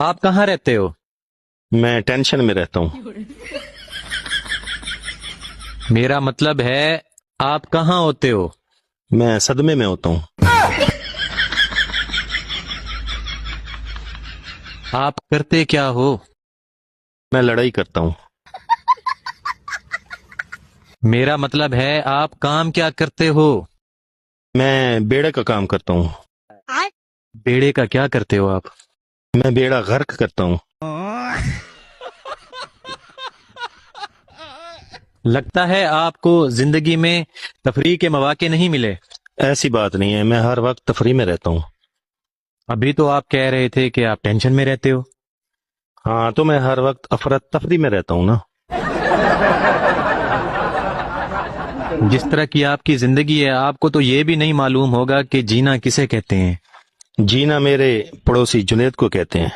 آپ کہاں رہتے ہو؟ میں ٹینشن میں رہتا ہوں. میرا مطلب ہے آپ کہاں ہوتے ہو؟ میں صدمے میں ہوتا ہوں. آپ کرتے کیا ہو؟ میں لڑائی کرتا ہوں. میرا مطلب ہے آپ کام کیا کرتے ہو؟ میں بیڑے کا کام کرتا ہوں. بیڑے کا کیا کرتے ہو آپ؟ میں بیڑا غرق کرتا ہوں. لگتا ہے آپ کو زندگی میں تفریح کے مواقع نہیں ملے. ایسی بات نہیں ہے، میں ہر وقت تفریح میں رہتا ہوں. ابھی تو آپ کہہ رہے تھے کہ آپ ٹینشن میں رہتے ہو. ہاں تو میں ہر وقت افراتفری میں رہتا ہوں نا. جس طرح کی آپ کی زندگی ہے آپ کو تو یہ بھی نہیں معلوم ہوگا کہ جینا کسے کہتے ہیں. جینا میرے پڑوسی جنید کو کہتے ہیں.